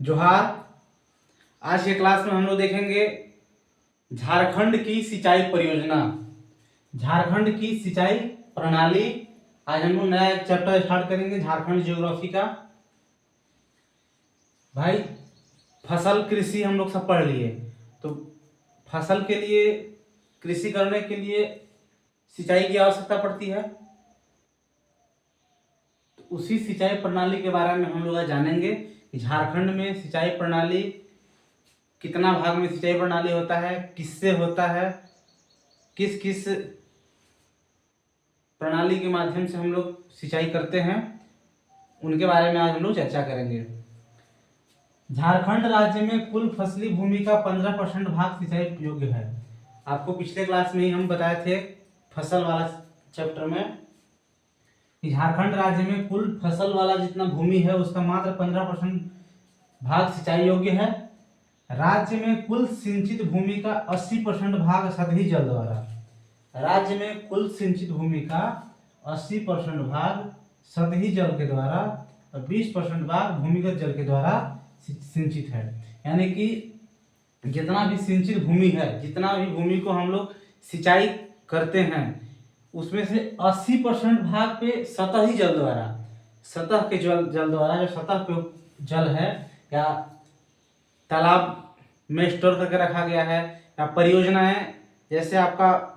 जोहार। आज के क्लास में हम लोग देखेंगे झारखंड की सिंचाई परियोजना, झारखंड की सिंचाई प्रणाली। आज हम लोग नया एक चैप्टर स्टार्ट करेंगे झारखंड ज्योग्राफी का। भाई फसल कृषि हम लोग सब पढ़ लिए, तो फसल के लिए, कृषि करने के लिए सिंचाई की आवश्यकता पड़ती है। तो उसी सिंचाई प्रणाली के बारे में हम लोग आज जानेंगे कि झारखंड में सिंचाई प्रणाली कितना भाग में सिंचाई प्रणाली होता है, किससे होता है, किस किस प्रणाली के माध्यम से हम लोग सिंचाई करते हैं, उनके बारे में आज हम लोग चर्चा करेंगे। झारखंड राज्य में कुल फसली भूमि का 15% भाग सिंचाई योग्य है। आपको पिछले क्लास में ही हम बताए थे फसल वाला चैप्टर में कि झारखंड राज्य में कुल फसल वाला जितना भूमि है उसका मात्र 15% भाग सिंचाई योग्य है। राज्य में कुल सिंचित भूमि का 80% भाग सतही जल द्वारा, राज्य में कुल सिंचित भूमि का 80% भाग सतही जल के द्वारा और 20% भाग भूमिगत जल के द्वारा सिंचित है। यानी कि जितना भी सिंचित भूमि है, जितना भी भूमि को हम लोग सिंचाई करते हैं, उसमें से 80% भाग पे सतही जल द्वारा, सतह के जल द्वारा, जो सतह पे जल है या तालाब में स्टोर करके रखा गया है, या परियोजनाएं जैसे आपका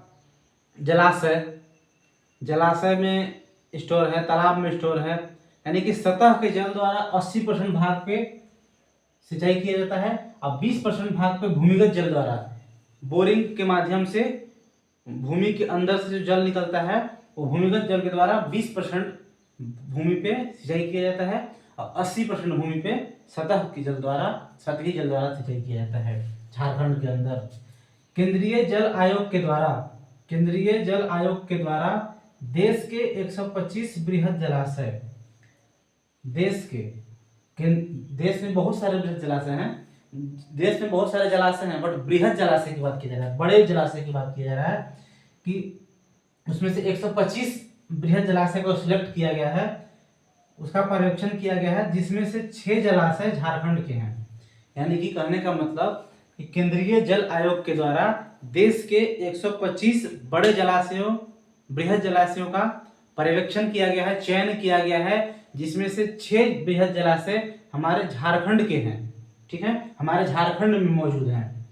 जलाशय में स्टोर है, तालाब में स्टोर है, यानी कि सतह के जल द्वारा 80% भाग पे सिंचाई किया जाता है और 20% भाग पे भूमिगत जल द्वारा, बोरिंग के माध्यम से भूमि के अंदर से जो जल निकलता है वो भूमिगत जल के द्वारा 20% भूमि पे सिंचाई किया जाता है और 80% भूमि पे सतही जल द्वारा सिंचाई किया जाता है। झारखंड के अंदर केंद्रीय जल आयोग के द्वारा देश के 125 बृहद जलाशय, देश में बहुत सारे बृहद जलाशय हैं, देश में बहुत सारे जलाशय हैं, बट बृहद जलाशय की बात की जा रहा है, बड़े जलाशय की बात किया जा रहा है कि उसमें से 125 बृहद जलाशय को सिलेक्ट किया गया है, उसका पर्यवेक्षण किया गया है, जिसमें से 6 जलाशय झारखंड के हैं। यानी कि कहने का मतलब कि केंद्रीय जल आयोग के द्वारा देश के 125 बड़े जलाशयों, बृहद जलाशयों का पर्यवेक्षण किया गया है, चयन किया गया है, जिसमें से 6 बृहद जलाशय हमारे झारखंड के हैं। ठीक है, हमारे झारखंड में मौजूद हैं।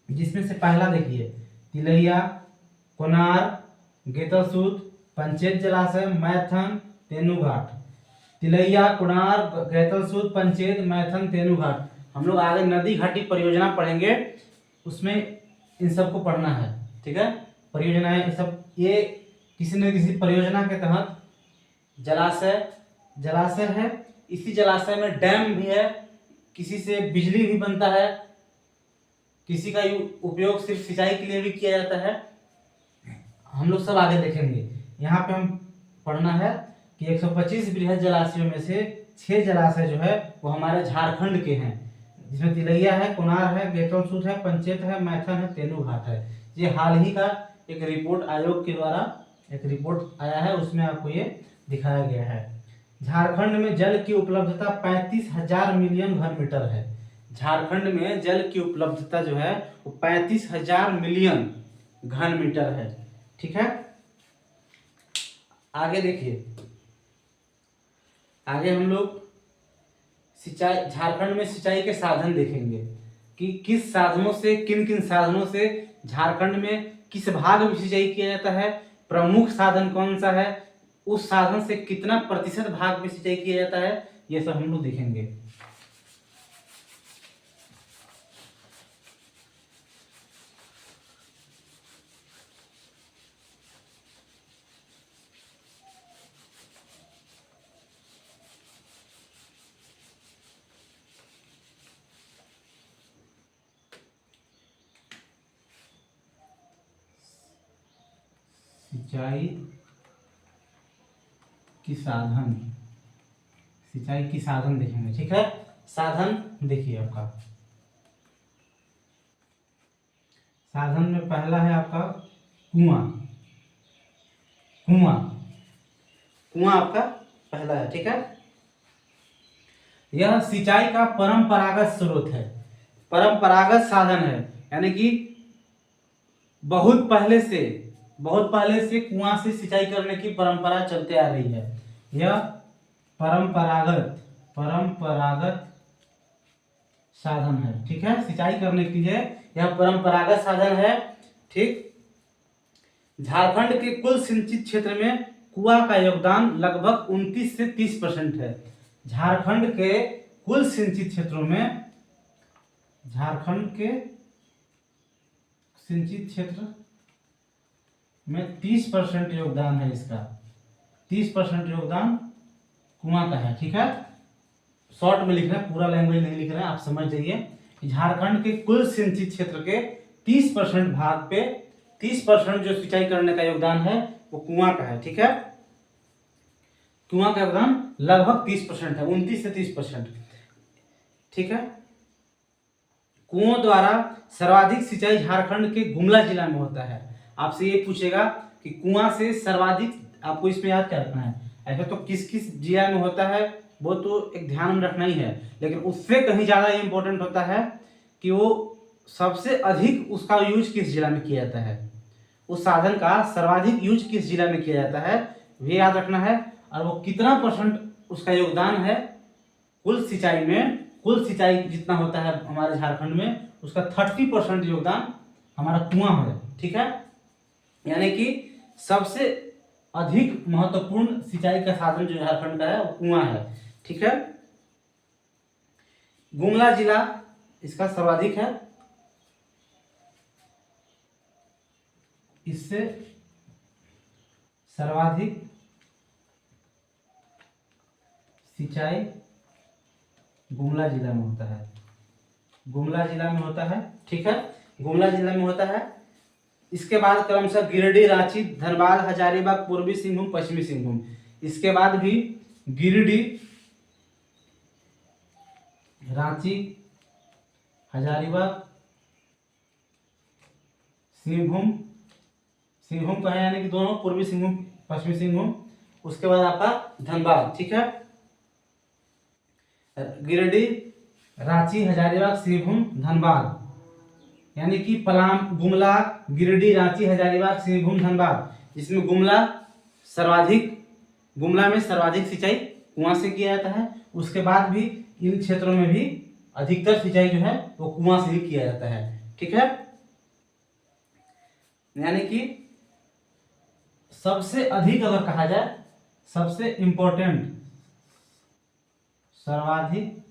जिसमें से पहला देखिए तिलैया, कोनार, गेतलसूद, पंचेत जलाशय, मैथन, तेनूघाट। तिलैया, कोनार, गेतलसूद, पंचेत, मैथन, तेनूघाट। हम लोग आगे नदी घाटी परियोजना पढ़ेंगे, उसमें इन सबको पढ़ना है। ठीक है, परियोजनाएं सब, ये किसी न किसी परियोजना के तहत जलाशय है। इसी जलाशय में डैम भी है, किसी से बिजली भी बनता है, किसी का उपयोग सिर्फ सिंचाई के लिए भी किया जाता है। हम लोग सब आगे देखेंगे। यहाँ पे हम पढ़ना है कि 125 बृहद जलाशयों में से 6 जलाशय जो है वो हमारे झारखंड के हैं, जिसमें तिलैया है, कोनार है, गेतलसूद है, पंचेत है, मैथन है, तेनूघाट है। ये हाल ही का एक रिपोर्ट आयोग के द्वारा एक रिपोर्ट आया है, उसमें आपको ये दिखाया गया है। झारखंड में जल की उपलब्धता 35,000 मिलियन घन मीटर है। झारखंड में जल की उपलब्धता जो है वो 35,000 मिलियन घन मीटर है। ठीक है, आगे देखिए, आगे हम लोग सिंचाई, झारखंड में सिंचाई के साधन देखेंगे कि किस साधनों से, किन किन साधनों से झारखंड में किस भाग में सिंचाई किया जाता है, प्रमुख साधन कौन सा है, उस साधन से कितना प्रतिशत भाग में सिंचाई किया जाता है, ये सब हम लोग देखेंगे। सिंचाई की साधन देखेंगे। ठीक है, साधन देखिए, आपका साधन में पहला है आपका कुआं आपका पहला है। ठीक है, यह सिंचाई का परंपरागत स्रोत है, परंपरागत साधन है, यानी कि बहुत पहले से कुआं से सिंचाई करने की परंपरा चलते आ रही है। यह परंपरागत साधन है, ठीक है, सिंचाई करने के लिए यह परंपरागत साधन है। ठीक, झारखंड के कुल सिंचित क्षेत्र में कुआं का योगदान लगभग 29 से 30% है। झारखंड के कुल सिंचित क्षेत्रों में, झारखंड के सिंचित क्षेत्र में 30% योगदान है इसका, 30% योगदान कुआं का है। ठीक है, शॉर्ट में लिख रहे हैं, पूरा लैंग्वेज नहीं लिख रहे हैं, आप समझ जाइए। झारखंड के कुल सिंचित क्षेत्र के 30% भाग पे 30% जो सिंचाई करने का योगदान है वो कुआं का है। ठीक है, कुआं का योगदान लगभग 30% है, 29 से 30%। ठीक है, कुओं द्वारा सर्वाधिक सिंचाई झारखंड के गुमला जिला में होता है। आपसे ये पूछेगा कि कुआं से सर्वाधिक, आपको इसमें याद क्या रखना है, ऐसा तो किस किस जिला में होता है वो तो एक ध्यान में रखना ही है, लेकिन उससे कहीं ज़्यादा इम्पोर्टेंट होता है कि वो सबसे अधिक उसका यूज किस जिला में किया जाता है, उस साधन का सर्वाधिक यूज किस जिला में किया जाता है, ये याद रखना है। और वो कितना % उसका योगदान है कुल सिंचाई में, कुल सिंचाई जितना होता है हमारे झारखंड में, उसका 30% योगदान हमारा कुआं है। ठीक है, यानी कि सबसे अधिक महत्वपूर्ण सिंचाई का साधन जो झारखंड का है वो कुआं है। ठीक है, गुमला जिला इसका सर्वाधिक है, इससे सर्वाधिक सिंचाई गुमला जिला में होता है, गुमला जिला में होता है। ठीक है, गुमला जिला में होता है। इसके बाद क्रमशः गिरिडीह, रांची, धनबाद, हजारीबाग, पूर्वी सिंहभूम, पश्चिमी सिंहभूम। इसके बाद भी गिरिडीह, रांची, हजारीबाग, सिंहभूम, सिंहभूम का है यानी कि दोनों, पूर्वी सिंहभूम, पश्चिमी सिंहभूम। उसके बाद आपका धनबाद। ठीक है, गिरिडीह, रांची, हजारीबाग, सिंहभूम, धनबाद, यानी कि पलाम, गुमला, गिरिडीह, रांची, हजारीबाग, सिंहभूम, धनबाद, जिसमें गुमला में सर्वाधिक सिंचाई कुआं से किया जाता है। उसके बाद भी इन क्षेत्रों में भी अधिकतर सिंचाई जो है वो कुआं से ही किया जाता है। ठीक है, यानी कि सबसे अधिक अगर कहा जाए, सबसे इंपॉर्टेंट, सर्वाधिक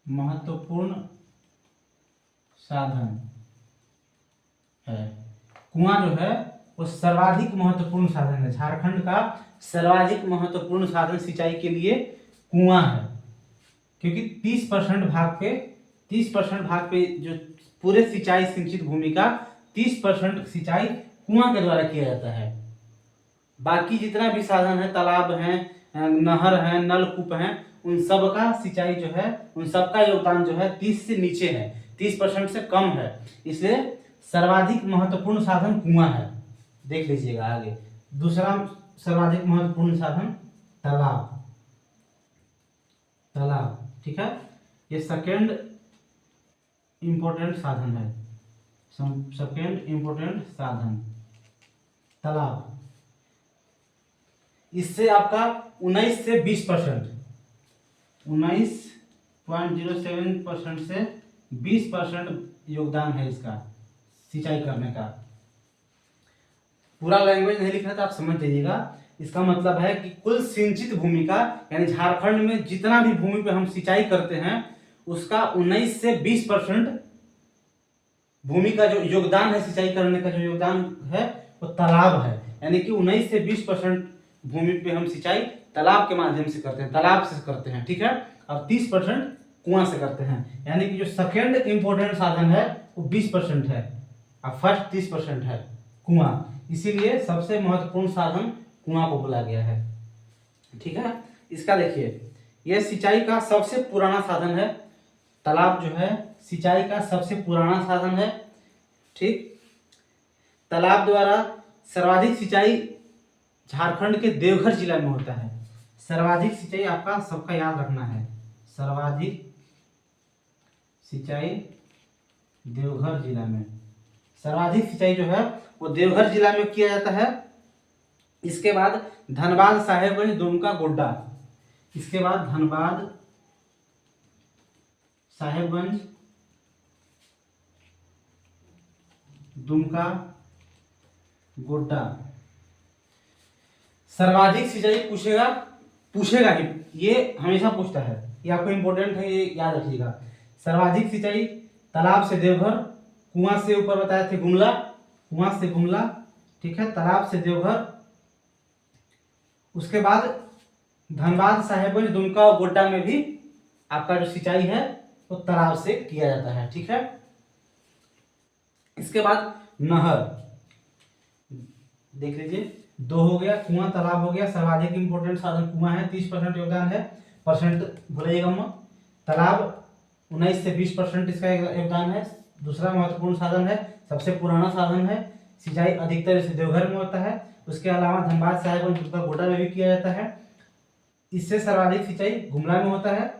महत्वपूर्ण साधन है कुआं, जो है वो सर्वाधिक महत्वपूर्ण साधन है। झारखंड का सर्वाधिक महत्वपूर्ण साधन सिंचाई के लिए कुआं है, क्योंकि 30% भाग पे जो पूरे सिंचाई सिंचित भूमि का 30% सिंचाई कुआं के द्वारा किया जाता है। बाकी जितना भी साधन है, तालाब हैं, नहर हैं, नलकूप हैं, उन सब का सिंचाई जो है, उन सब का योगदान जो है 30 से नीचे है, 30% से कम है। इसलिए सर्वाधिक महत्वपूर्ण साधन कुआं है। देख लीजिएगा आगे, दूसरा सर्वाधिक महत्वपूर्ण साधन तालाब। ठीक है, ये सेकेंड इंपॉर्टेंट साधन है, सेकेंड इंपॉर्टेंट साधन तालाब। इससे आपका 19 से 20%, 19.07% से 20% योगदान है इसका सिंचाई करने का। पूरा लैंग्वेज नहीं लिखना तो आप समझ जाइएगा। इसका मतलब है कि कुल सिंचित भूमि का, यानी झारखंड में जितना भी भूमि पे हम सिंचाई करते हैं उसका 19 से 20% भूमि का जो योगदान है, सिंचाई करने का जो योगदान है वो तालाब है। यानी कि 19 से 20% भूमि पे हम सिंचाई तालाब के माध्यम से करते हैं, तालाब से करते हैं। ठीक है, और 30% कुआं से करते हैं। यानी कि जो सेकेंड इंपॉर्टेंट साधन है वो 20% है और फर्स्ट 30% है कुआं। इसीलिए सबसे महत्वपूर्ण साधन कुआं को बोला गया है। ठीक है, इसका देखिए, यह सिंचाई का सबसे पुराना साधन है। तालाब जो है सिंचाई का सबसे पुराना साधन है। ठीक, तालाब द्वारा सर्वाधिक सिंचाई झारखंड के देवघर जिला में होता है। सर्वाधिक सिंचाई आपका सबका याद रखना है, सर्वाधिक सिंचाई देवघर जिला में, सर्वाधिक सिंचाई जो है वो देवघर जिला में किया जाता है। इसके बाद धनबाद, साहेबगंज, दुमका, गोड्डा, इसके बाद धनबाद, साहेबगंज, दुमका, गोड्डा। सर्वाधिक सिंचाई पूछेगा, पूछेगा ही, ये हमेशा पूछता है, ये आपको इंपॉर्टेंट है, ये याद रखिएगा। सर्वाधिक सिंचाई तालाब से देवघर, कुआं से ऊपर बताए थे गुमला, कुआं से गुमला, ठीक है, तालाब से देवघर। उसके बाद धनबाद, साहेबगंज, दुमका और गोड्डा में भी आपका जो सिंचाई है वो तालाब से किया जाता है, ठीक है। इसके बाद नहर, देख लीजिए, 2 हो गया, कुआं तालाब हो गया। सर्वाधिक इंपोर्टेंट साधन कुआं है, 30% योगदान है, परसेंट भूलिएगा मत। तालाब 19 से 20% इसका योगदान है। दूसरा महत्वपूर्ण साधन है, सबसे पुराना साधन है, सिंचाई अधिकतर इसे देवघर में होता है। उसके अलावा धनबाद, साहेबगंज, दुमका, गोड्डा में भी किया जाता है। इससे सर्वाधिक सिंचाई गुमला में होता है।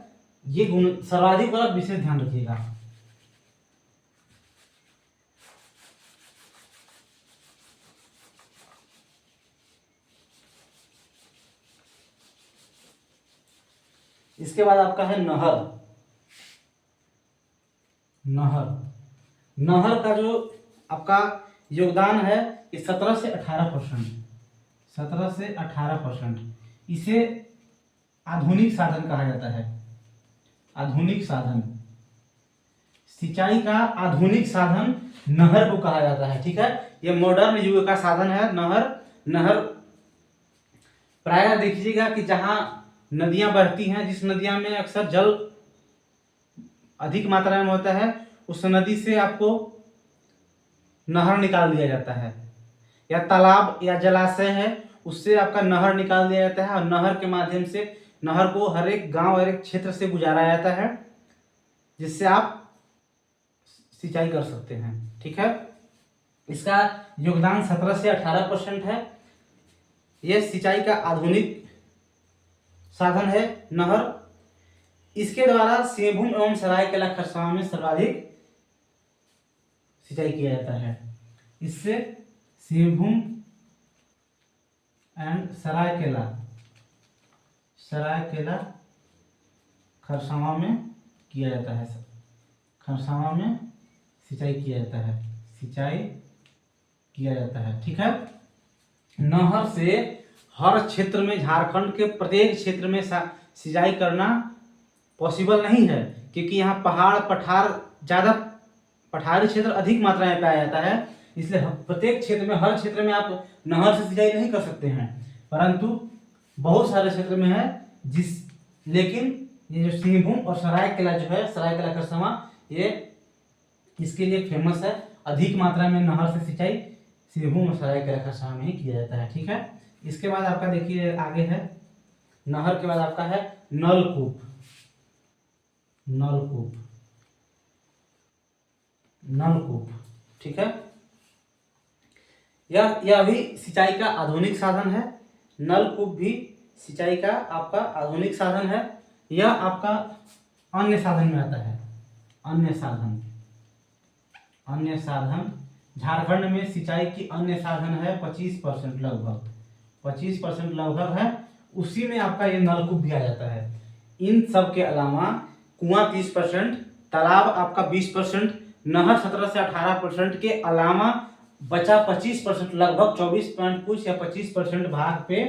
ये सर्वाधिक वाला विशेष ध्यान रखिएगा। इसके बाद आपका है नहर, नहर, नहर का जो आपका योगदान है ये 17 से 18%, 17 से 18%। इसे आधुनिक साधन कहा जाता है, आधुनिक साधन, सिंचाई का आधुनिक साधन नहर को कहा जाता है, ठीक है। ये मॉडर्न युग का साधन है नहर। नहर प्रायः देखिएगा कि जहां नदियां बहती हैं, जिस नदियां में अक्सर जल अधिक मात्रा में होता है, उस नदी से आपको नहर निकाल दिया जाता है, या तालाब या जलाशय है उससे आपका नहर निकाल दिया जाता है। और नहर के माध्यम से, नहर को हर एक गांव, हर एक क्षेत्र से गुजारा जाता है, जिससे आप सिंचाई कर सकते हैं, ठीक है। इसका योगदान 17 से 18% है। यह सिंचाई का आधुनिक साधन है नहर। इसके द्वारा सिंहभूम एवं सरायकेला खरसावां में सर्वाधिक सिंचाई किया जाता है। इससे सिंहभूम एंड सरायकेला, सरायकेला खरसावां में किया जाता है, खरसावां में सिंचाई किया जाता है, सिंचाई किया जाता है, ठीक है। नहर से हर क्षेत्र में, झारखंड के प्रत्येक क्षेत्र में सिंचाई करना पॉसिबल नहीं है, क्योंकि यहाँ पहाड़ पठार ज़्यादा, पठारी क्षेत्र अधिक मात्रा में पाया जाता है। इसलिए प्रत्येक क्षेत्र में, हर क्षेत्र में आप नहर से सिंचाई नहीं कर सकते हैं, परंतु बहुत सारे क्षेत्र में है लेकिन ये जो सिंहभूम और सरायकेला जो है, सरायकेला खरसावां, ये इसके लिए फेमस है। अधिक मात्रा में नहर से सिंचाई सिंहभूम और सरायकेला खरसावां में ही किया जाता है, ठीक है। इसके बाद आपका देखिए आगे है, नहर के बाद आपका है नलकूप, नलकूप, नलकूप, ठीक है। यह भी सिंचाई का आधुनिक साधन है। नलकूप भी सिंचाई का आपका आधुनिक साधन है। यह आपका अन्य साधन में आता है, अन्य साधन, अन्य साधन। झारखंड में सिंचाई की अन्य साधन है 25% लगभग, 25% लगभग है, उसी में आपका ये नलकूप भी आ जाता है। इन सब के अलावा कुआं 30%, तालाब आपका 20%, नहर 17 से 18% के अलावा बचा 25%, लगभग 24 पॉइंट कुछ या 25% भाग पे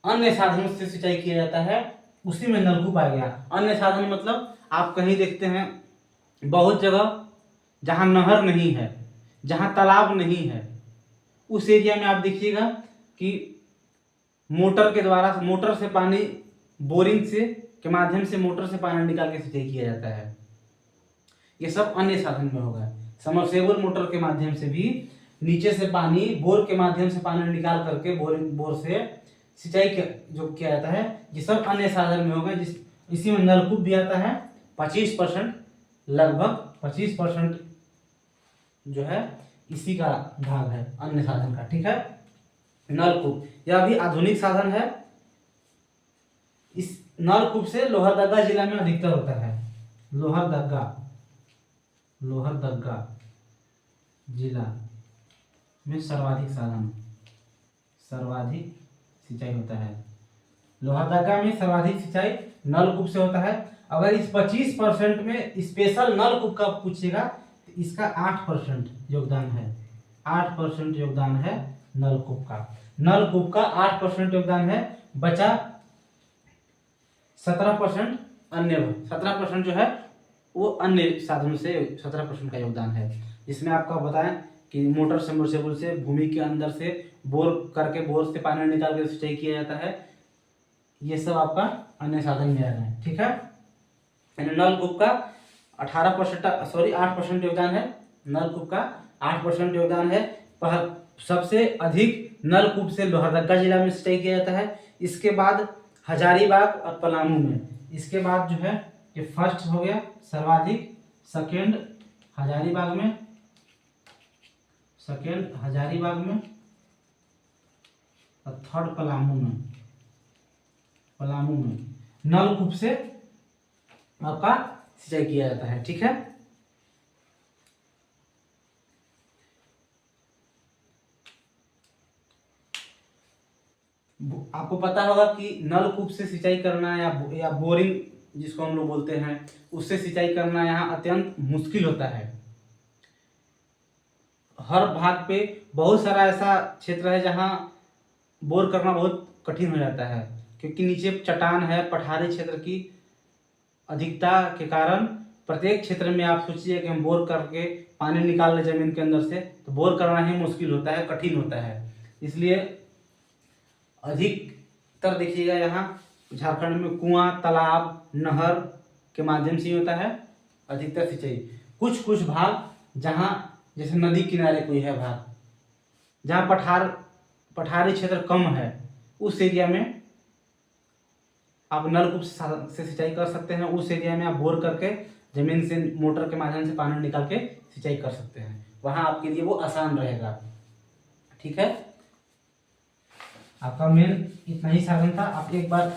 अन्य साधनों से सिंचाई किया जाता है, उसी में नलकूप आ गया। अन्य साधन मतलब आप कहीं देखते हैं बहुत जगह जहां नहर नहीं है, जहां तालाब नहीं है, उस एरिया में आप देखिएगा कि मोटर के द्वारा, मोटर से पानी, बोरिंग से के माध्यम से मोटर से पानी निकाल के सिंचाई किया जाता है। ये सब अन्य साधन में होगा। समरसेबल मोटर के माध्यम से भी नीचे से पानी, बोर के माध्यम से पानी निकाल करके बोर से सिंचाई जो किया जाता है, ये सब अन्य साधन में होगा। इसी में नलकूप भी आता है। 25%, लगभग 25% जो है इसी का भाग है, अन्य साधन का, ठीक है। नलकूप यह भी आधुनिक साधन है। इस नलकूप से लोहरदगा जिला में अधिकतर होता है। लोहरदगा, लोहरदगा जिला में सर्वाधिक सिंचाई होता है। लोहरदगा में सर्वाधिक सिंचाई नलकूप से होता है। अगर इस 25% में स्पेशल नलकूप का पूछेगा तो इसका 8% योगदान है। 8% योगदान है नलकूप का। नलकूप का 8% योगदान है। बचा 17% अन्य, 17% जो है वो अन्य साधनों से 17% का योगदान है। जिसमें आपका बताएं कि मोटर सबमर्सिबल से भूमि के अंदर से बोर करके, बोर से पानी निकाल के सिंचाई किया जाता है। ये सब आपका अन्य साधन में आ रहे हैं। ठीक है, नलकूप का 8% योगदान है। नलकूप का 8% योगदान है। सबसे अधिक नलकूप से लोहरदगा जिला में सिंचाई किया जाता है। इसके बाद हजारीबाग और पलामू में। इसके बाद जो है ये फर्स्ट हो गया सर्वाधिक, सेकेंड हजारीबाग में, और थर्ड पलामू में नलकूप से आपका सिंचाई किया जाता है। ठीक है, आपको पता होगा कि नलकूप से सिंचाई करना या बोरिंग जिसको हम लोग बोलते हैं, उससे सिंचाई करना यहाँ अत्यंत मुश्किल होता है। हर भाग पे बहुत सारा ऐसा क्षेत्र है जहाँ बोर करना बहुत कठिन हो जाता है, क्योंकि नीचे चट्टान है। पठारी क्षेत्र की अधिकता के कारण प्रत्येक क्षेत्र में आप सोचिए कि हम बोर करके पानी निकाल रहे जमीन के अंदर से, तो बोर करना ही मुश्किल होता है, कठिन होता है। इसलिए अधिकतर देखिएगा यहाँ झारखंड में कुआं, तालाब, नहर के माध्यम से ही होता है अधिकतर सिंचाई। कुछ कुछ भाग जहाँ जैसे नदी किनारे कोई है भाग, जहाँ पठारी क्षेत्र कम है, उस एरिया में आप नलकूप से सिंचाई कर सकते हैं। उस एरिया में आप बोर करके जमीन से मोटर के माध्यम से पानी निकाल के सिंचाई कर सकते हैं। वहाँ आपके लिए वो आसान रहेगा। ठीक है, आपका मेन इतना ही साधन था। आप एक बार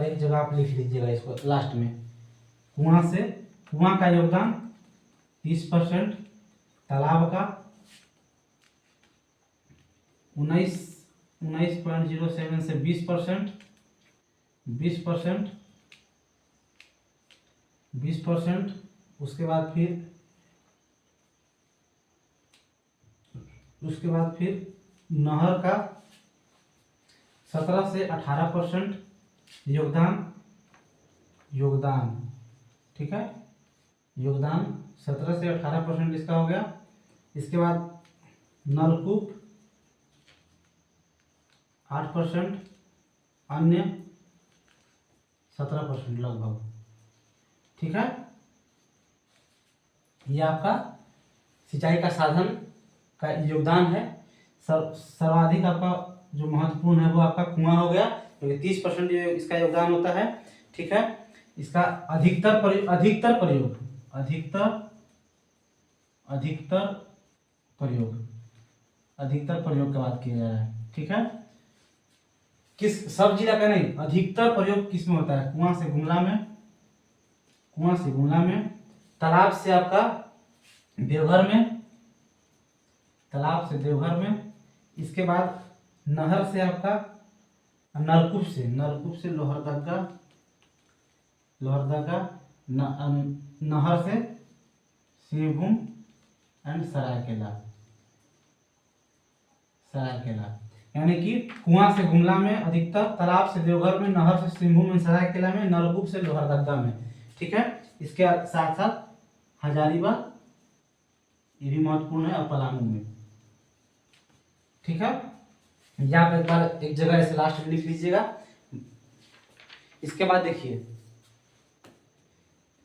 एक जगह आप लिख लीजिएगा इसको लास्ट में। कुआं का योगदान 30%, तालाब का 19.07 से 20%, 20%। उसके बाद फिर नहर का 17 से 18% योगदान। ठीक है, योगदान 17 से 18% इसका हो गया। इसके बाद नलकूप 8%, अन्य 17% लगभग। ठीक है, यह आपका सिंचाई का साधन का योगदान है। सर्वाधिक आपका जो महत्वपूर्ण है वो आपका कुआं हो गया, क्योंकि 30% इसका योगदान होता है। ठीक है, इसका अधिकतर प्रयोग का बात किया जा रहा है। ठीक है, किस सब जिला का नहीं, अधिकतर प्रयोग किस में होता है? कुआं से गुमला में, तालाब से आपका देवघर में, इसके बाद नहर से आपका नलकूप से लोहरदगा, नहर से सिंहभूम एंड सरायकेला। यानी कि कुआं से गुमला में अधिकतर, तालाब से देवघर में, नहर से सिंहभूम एंड सरायकेला में, नलकूप से लोहरदगा में। ठीक है, इसके साथ साथ हजारीबाग ये भी महत्वपूर्ण है, और पलामू में। ठीक है, यहाँ पे एक बार एक जगह ऐसे लास्ट में लिख लीजिएगा। इसके बाद देखिए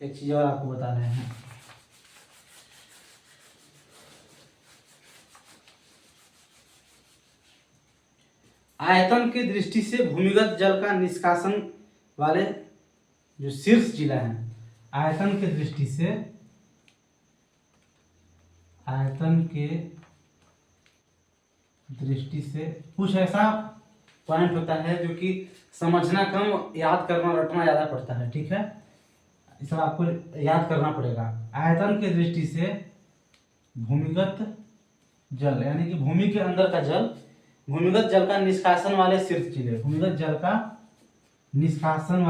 एक चीज और आपको बता रहे हैं। आयतन की दृष्टि से भूमिगत जल का निष्कासन वाले जो शीर्ष जिला है, आयतन के दृष्टि से दृष्टि से कुछ ऐसा पॉइंट होता है जो कि समझना कम, याद करना रटना ज़्यादा पड़ता है, ठीक है। इस सब आपको याद करना पड़ेगा। आयतन की दृष्टि से भूमिगत जल, यानी कि भूमि के अंदर का जल, भूमिगत जल का निष्कासन वाले शीर्ष जिले, भूमिगत जल का निष्कासन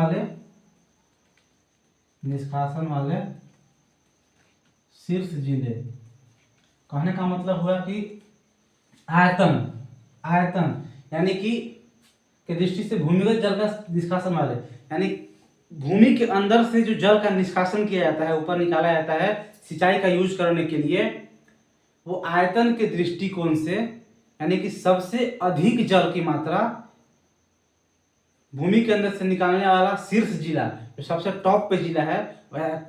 वाले शीर्ष जिले। कहने का मतलब हुआ कि आयतन यानी कि दृष्टि से भूमिगत जल का निष्कासन वाले, यानी भूमि के अंदर से जो जल का निष्कासन किया जाता है, ऊपर निकाला जाता है सिंचाई का यूज करने के लिए, वो आयतन के दृष्टिकोण से, यानी कि सबसे अधिक जल की मात्रा भूमि के अंदर से निकालने वाला शीर्ष जिला, जो सबसे टॉप पे जिला है,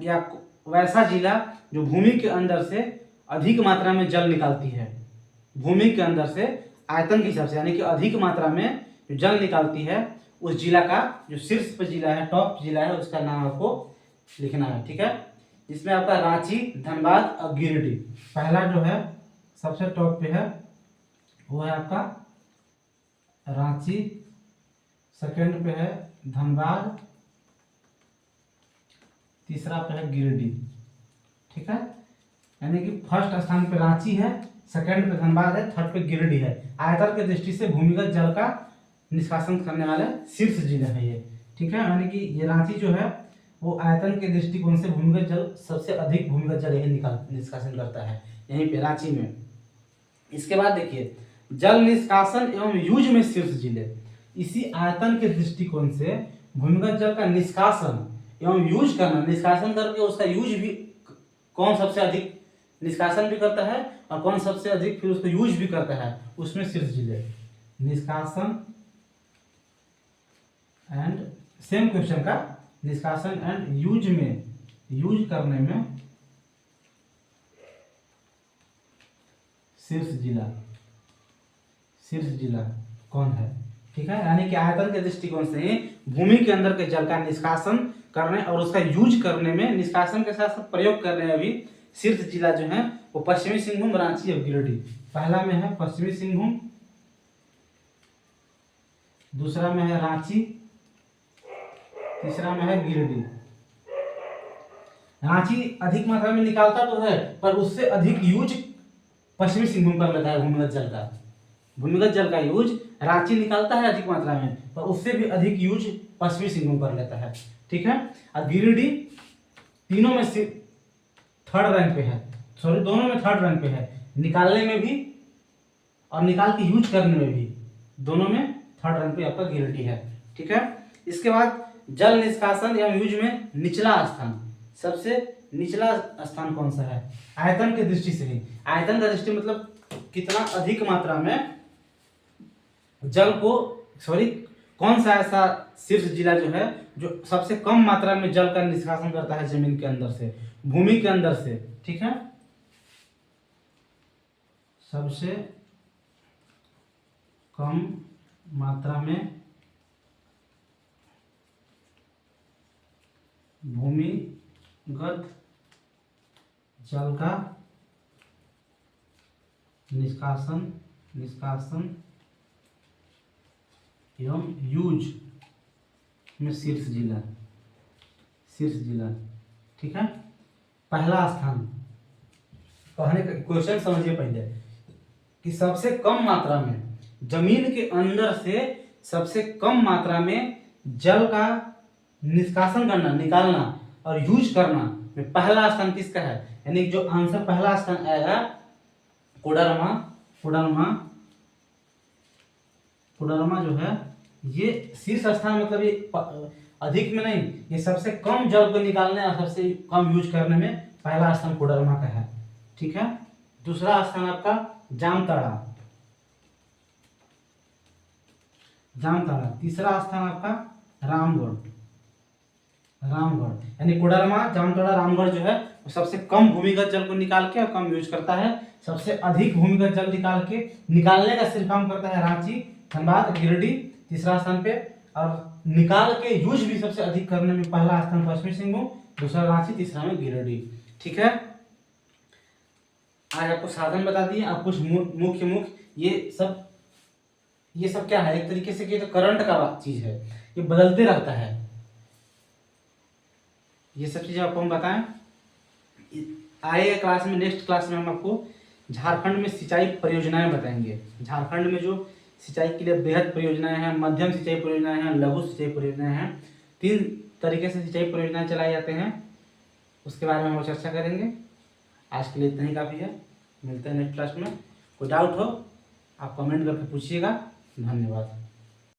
या वैसा जिला जो भूमि के अंदर से अधिक मात्रा में जल निकालती है, भूमि के अंदर से आयतन के हिसाब से, यानी कि अधिक मात्रा में जो जल निकालती है, उस जिला का जो शीर्ष पे जिला है, टॉप जिला है, उसका नाम आपको लिखना है, ठीक है। जिसमें आपका रांची, धनबाद और गिरिडीह, पहला जो है सबसे टॉप पे है वो है आपका रांची, सेकंड पे है धनबाद, तीसरा पे है गिरिडीह, ठीक है। यानी कि फर्स्ट स्थान पे रांची है, सेकंड पे धनबाद है, थर्ड पे गिरिडीह है। आयतन की दृष्टि से भूमिगत जल का निष्कासन करने वाले शीर्ष जिले है ये, ठीक है। यानी कि ये रांची जो है वो आयतन के दृष्टिकोण से भूमिगत जल, सबसे अधिक भूमिगत जल यही निष्कासन करता है, यहीं पे रांची में। इसके बाद देखिए जल निष्कासन एवं यूज में शीर्ष जिले, इसी आयतन के दृष्टिकोण से भूमिगत जल का निष्कासन एवं यूज करना, निष्कासन करके उसका यूज भी कौन सबसे अधिक निष्कासन भी करता है और कौन सबसे अधिक फिर उसको यूज भी करता है, उसमें शीर्ष जिले। निष्कासन एंड सेम क्वेश्चन का, निष्कासन एंड यूज में, यूज करने में शीर्ष जिला कौन है, ठीक है। यानी कि आयतन के दृष्टिकोण से ही भूमि के अंदर के जल का निष्कासन करने और उसका यूज करने में, निष्कासन के साथ साथ प्रयोग करने में भी शीर्ष जिला जो है वो पश्चिमी सिंहभूम, रांची और गिरिडीह। पहला में है पश्चिमी सिंहभूम, दूसरा में है रांची, तीसरा में है गिरिडीह। रांची अधिक मात्रा में निकालता तो है, पर उससे अधिक यूज पश्चिमी सिंहभूम कर लेता है भूमिगत जल का। भूमिगत जल का यूज रांची निकालता है अधिक मात्रा में, पर उससे भी अधिक यूज पश्चिमी सिंहभूम कर लेता है, ठीक है। और गिरिडीह तीनों में से थर्ड रैंक पे है, सॉरी दोनों में थर्ड रैंक पे है, निकालने में भी और निकाल के यूज करने में भी, दोनों में थर्ड रैंक पे आपका गिरिडीह है, ठीक है। इसके बाद जल निष्कासन एवं यूज में निचला स्थान, सबसे निचला स्थान कौन सा है, आयतन की दृष्टि से ही। आयतन का दृष्टि मतलब कितना अधिक मात्रा में जल को, सॉरी कौन सा ऐसा शीर्ष जिला जो है जो सबसे कम मात्रा में जल का निष्कासन करता है जमीन के अंदर से, भूमि के अंदर से, ठीक है। सबसे कम मात्रा में भूमिगत जल का निष्कासन एवं यूज में शीर्ष जिला, ठीक है। पहला स्थान, कहने का क्वेश्चन समझिए पहले कि सबसे कम मात्रा में, जमीन के अंदर से सबसे कम मात्रा में जल का निष्कासन करना, निकालना और यूज करना में पहला स्थान किसका है, यानी जो आंसर पहला स्थान आएगा कोडरमा जो है ये शीर्ष स्थान, मतलब ये अधिक में नहीं, ये सबसे कम जल को निकालने और सबसे कम यूज करने में पहला स्थान कोडरमा का है, ठीक है। दूसरा स्थान आपका जामताड़ा, तीसरा स्थान आपका रामगढ़, यानी कोडरमा, जामताड़ा, रामगढ़ जो है वो सबसे कम भूमिगत जल को निकाल के और कम यूज करता है। सबसे अधिक भूमिगत जल निकालने का सिर्फ काम करता है रांची, धनबाद, गिरिडीह तीसरा स्थान पे, और निकाल के यूज भी सबसे अधिक करने में पहला स्थान पश्चिमी सिंहभूम, दूसरा रांची, तीसरा में गिरिडीह, ठीक है। आज आपको साधन बता दिए, अब कुछ मुख्य ये सब क्या है, एक तरीके से ये तो करंट का चीज है, ये बदलते रहता है। ये सब चीजें आपको हम बताएं, आए क्लास में, नेक्स्ट क्लास में हम आपको झारखंड में सिंचाई परियोजनाएं बताएंगे। झारखंड में जो सिंचाई के लिए बृहद परियोजनाएं हैं, मध्यम सिंचाई परियोजनाएं हैं, लघु सिंचाई परियोजनाएं हैं, 3 तरीके से सिंचाई परियोजनाएं चलाई जाते हैं, उसके बारे में हम चर्चा करेंगे। आज के लिए इतना ही काफ़ी है, मिलते हैं नेक्स्ट क्लास में। कोई डाउट हो आप कमेंट करके पूछिएगा। धन्यवाद।